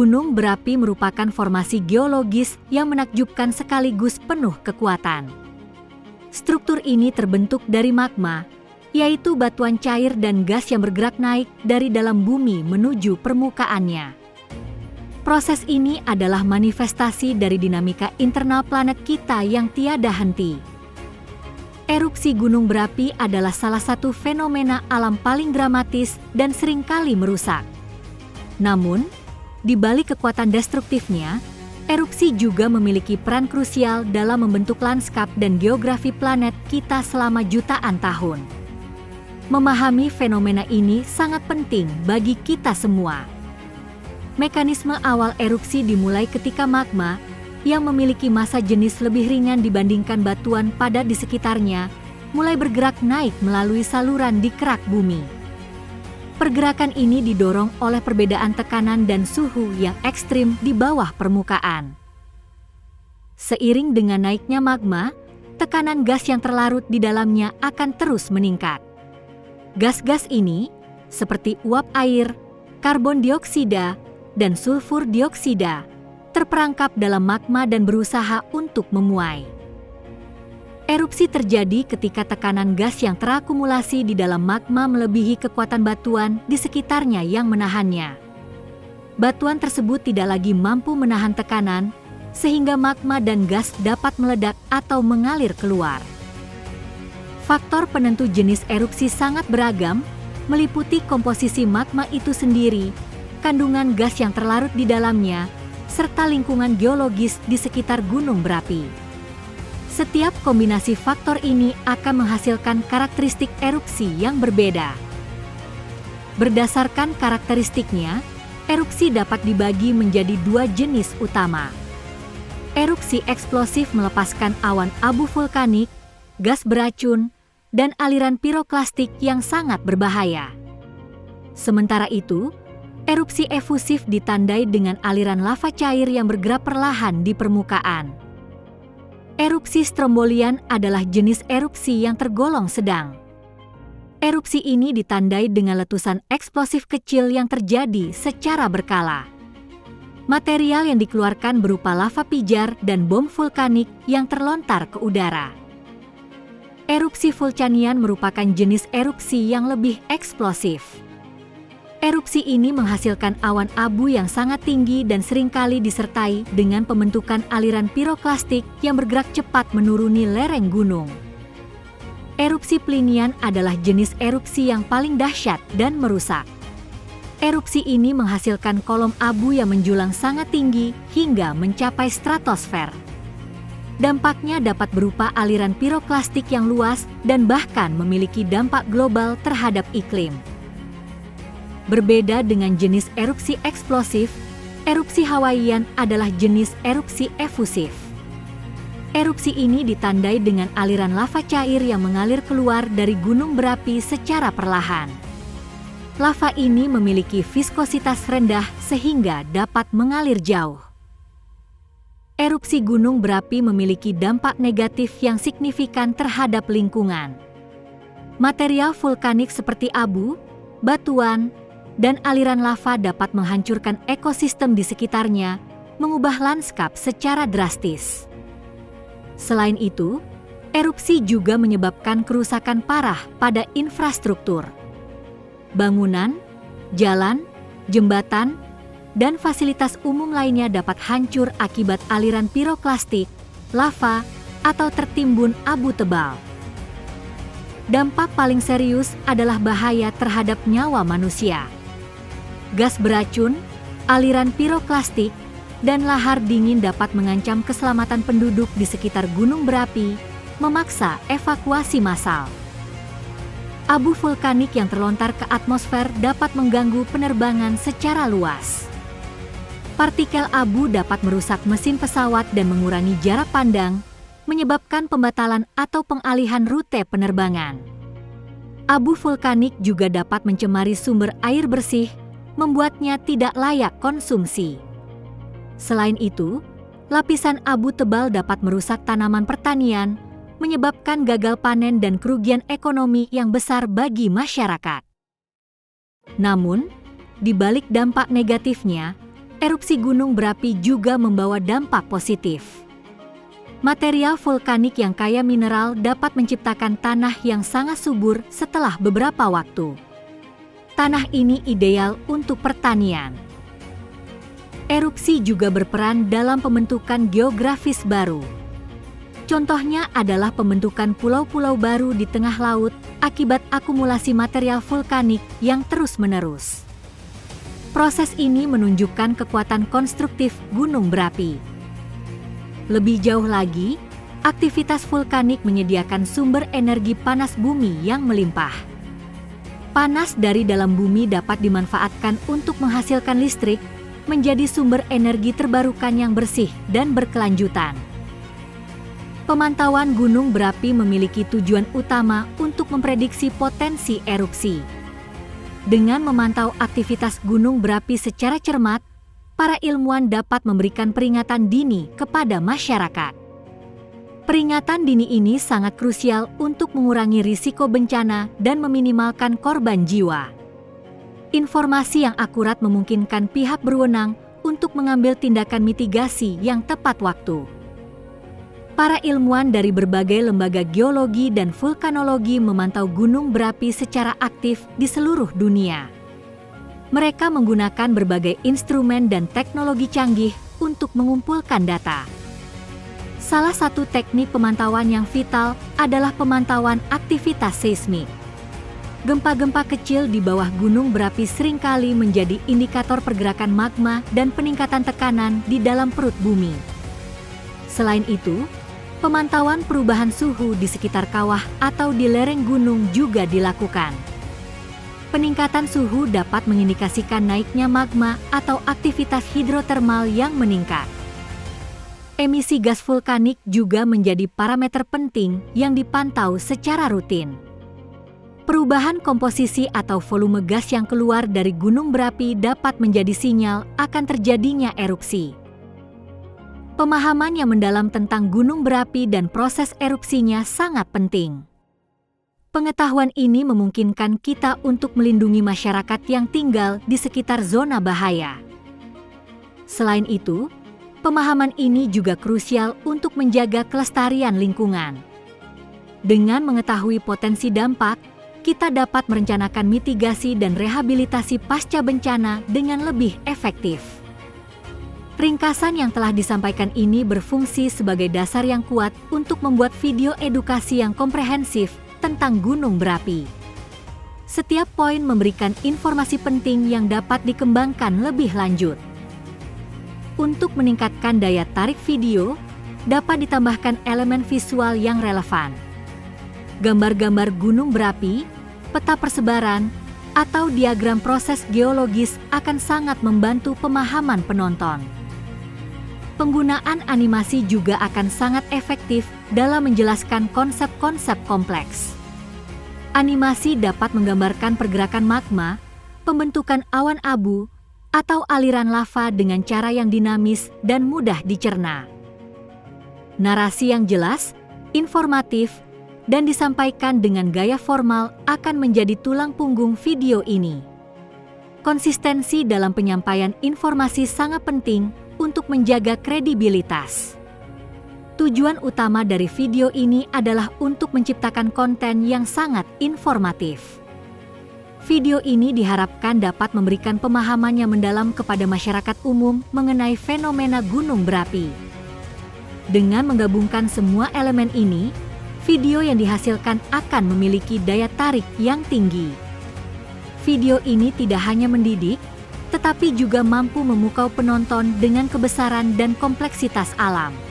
Gunung berapi merupakan formasi geologis yang menakjubkan sekaligus penuh kekuatan. Struktur ini terbentuk dari magma, yaitu batuan cair dan gas yang bergerak naik dari dalam bumi menuju permukaannya. Proses ini adalah manifestasi dari dinamika internal planet kita yang tiada henti. Erupsi gunung berapi adalah salah satu fenomena alam paling dramatis dan seringkali merusak. Namun, di balik kekuatan destruktifnya, erupsi juga memiliki peran krusial dalam membentuk lanskap dan geografi planet kita selama jutaan tahun. Memahami fenomena ini sangat penting bagi kita semua. Mekanisme awal erupsi dimulai ketika magma yang memiliki massa jenis lebih ringan dibandingkan batuan padat di sekitarnya mulai bergerak naik melalui saluran di kerak bumi. Pergerakan ini didorong oleh perbedaan tekanan dan suhu yang ekstrim di bawah permukaan. Seiring dengan naiknya magma, tekanan gas yang terlarut di dalamnya akan terus meningkat. Gas-gas ini, seperti uap air, karbon dioksida, dan sulfur dioksida, terperangkap dalam magma dan berusaha untuk memuai. Erupsi terjadi ketika tekanan gas yang terakumulasi di dalam magma melebihi kekuatan batuan di sekitarnya yang menahannya. Batuan tersebut tidak lagi mampu menahan tekanan, sehingga magma dan gas dapat meledak atau mengalir keluar. Faktor penentu jenis erupsi sangat beragam, meliputi komposisi magma itu sendiri, kandungan gas yang terlarut di dalamnya, serta lingkungan geologis di sekitar gunung berapi. Setiap kombinasi faktor ini akan menghasilkan karakteristik erupsi yang berbeda. Berdasarkan karakteristiknya, erupsi dapat dibagi menjadi dua jenis utama. Erupsi eksplosif melepaskan awan abu vulkanik, gas beracun, dan aliran piroklastik yang sangat berbahaya. Sementara itu, erupsi efusif ditandai dengan aliran lava cair yang bergerak perlahan di permukaan. Erupsi strombolian adalah jenis erupsi yang tergolong sedang. Erupsi ini ditandai dengan letusan eksplosif kecil yang terjadi secara berkala. Material yang dikeluarkan berupa lava pijar dan bom vulkanik yang terlontar ke udara. Erupsi vulkanian merupakan jenis erupsi yang lebih eksplosif. Erupsi ini menghasilkan awan abu yang sangat tinggi dan seringkali disertai dengan pembentukan aliran piroklastik yang bergerak cepat menuruni lereng gunung. Erupsi plinian adalah jenis erupsi yang paling dahsyat dan merusak. Erupsi ini menghasilkan kolom abu yang menjulang sangat tinggi hingga mencapai stratosfer. Dampaknya dapat berupa aliran piroklastik yang luas dan bahkan memiliki dampak global terhadap iklim. Berbeda dengan jenis erupsi eksplosif, erupsi Hawaiian adalah jenis erupsi efusif. Erupsi ini ditandai dengan aliran lava cair yang mengalir keluar dari gunung berapi secara perlahan. Lava ini memiliki viskositas rendah sehingga dapat mengalir jauh. Erupsi gunung berapi memiliki dampak negatif yang signifikan terhadap lingkungan. Material vulkanik seperti abu, batuan, dan aliran lava dapat menghancurkan ekosistem di sekitarnya, mengubah lanskap secara drastis. Selain itu, erupsi juga menyebabkan kerusakan parah pada infrastruktur. Bangunan, jalan, jembatan, dan fasilitas umum lainnya dapat hancur akibat aliran piroklastik, lava, atau tertimbun abu tebal. Dampak paling serius adalah bahaya terhadap nyawa manusia. Gas beracun, aliran piroklastik, dan lahar dingin dapat mengancam keselamatan penduduk di sekitar gunung berapi, memaksa evakuasi massal. Abu vulkanik yang terlontar ke atmosfer dapat mengganggu penerbangan secara luas. Partikel abu dapat merusak mesin pesawat dan mengurangi jarak pandang, menyebabkan pembatalan atau pengalihan rute penerbangan. Abu vulkanik juga dapat mencemari sumber air bersih, membuatnya tidak layak konsumsi. Selain itu, lapisan abu tebal dapat merusak tanaman pertanian, menyebabkan gagal panen dan kerugian ekonomi yang besar bagi masyarakat. Namun, di balik dampak negatifnya, erupsi gunung berapi juga membawa dampak positif. Material vulkanik yang kaya mineral dapat menciptakan tanah yang sangat subur setelah beberapa waktu. Tanah ini ideal untuk pertanian. Erupsi juga berperan dalam pembentukan geografis baru. Contohnya adalah pembentukan pulau-pulau baru di tengah laut akibat akumulasi material vulkanik yang terus-menerus. Proses ini menunjukkan kekuatan konstruktif gunung berapi. Lebih jauh lagi, aktivitas vulkanik menyediakan sumber energi panas bumi yang melimpah. Panas dari dalam bumi dapat dimanfaatkan untuk menghasilkan listrik, menjadi sumber energi terbarukan yang bersih dan berkelanjutan. Pemantauan gunung berapi memiliki tujuan utama untuk memprediksi potensi erupsi. Dengan memantau aktivitas gunung berapi secara cermat, para ilmuwan dapat memberikan peringatan dini kepada masyarakat. Peringatan dini ini sangat krusial untuk mengurangi risiko bencana dan meminimalkan korban jiwa. Informasi yang akurat memungkinkan pihak berwenang untuk mengambil tindakan mitigasi yang tepat waktu. Para ilmuwan dari berbagai lembaga geologi dan vulkanologi memantau gunung berapi secara aktif di seluruh dunia. Mereka menggunakan berbagai instrumen dan teknologi canggih untuk mengumpulkan data. Salah satu teknik pemantauan yang vital adalah pemantauan aktivitas seismik. Gempa-gempa kecil di bawah gunung berapi seringkali menjadi indikator pergerakan magma dan peningkatan tekanan di dalam perut bumi. Selain itu, pemantauan perubahan suhu di sekitar kawah atau di lereng gunung juga dilakukan. Peningkatan suhu dapat mengindikasikan naiknya magma atau aktivitas hidrotermal yang meningkat. Emisi gas vulkanik juga menjadi parameter penting yang dipantau secara rutin. Perubahan komposisi atau volume gas yang keluar dari gunung berapi dapat menjadi sinyal akan terjadinya erupsi. Pemahaman yang mendalam tentang gunung berapi dan proses erupsinya sangat penting. Pengetahuan ini memungkinkan kita untuk melindungi masyarakat yang tinggal di sekitar zona bahaya. Selain itu, pemahaman ini juga krusial untuk menjaga kelestarian lingkungan. Dengan mengetahui potensi dampak, kita dapat merencanakan mitigasi dan rehabilitasi pasca bencana dengan lebih efektif. Ringkasan yang telah disampaikan ini berfungsi sebagai dasar yang kuat untuk membuat video edukasi yang komprehensif tentang gunung berapi. Setiap poin memberikan informasi penting yang dapat dikembangkan lebih lanjut. Untuk meningkatkan daya tarik video, dapat ditambahkan elemen visual yang relevan. Gambar-gambar gunung berapi, peta persebaran, atau diagram proses geologis akan sangat membantu pemahaman penonton. Penggunaan animasi juga akan sangat efektif dalam menjelaskan konsep-konsep kompleks. Animasi dapat menggambarkan pergerakan magma, pembentukan awan abu, atau aliran lava dengan cara yang dinamis dan mudah dicerna. Narasi yang jelas, informatif, dan disampaikan dengan gaya formal akan menjadi tulang punggung video ini. Konsistensi dalam penyampaian informasi sangat penting untuk menjaga kredibilitas. Tujuan utama dari video ini adalah untuk menciptakan konten yang sangat informatif. Video ini diharapkan dapat memberikan pemahaman yang mendalam kepada masyarakat umum mengenai fenomena gunung berapi. Dengan menggabungkan semua elemen ini, video yang dihasilkan akan memiliki daya tarik yang tinggi. Video ini tidak hanya mendidik, tetapi juga mampu memukau penonton dengan kebesaran dan kompleksitas alam.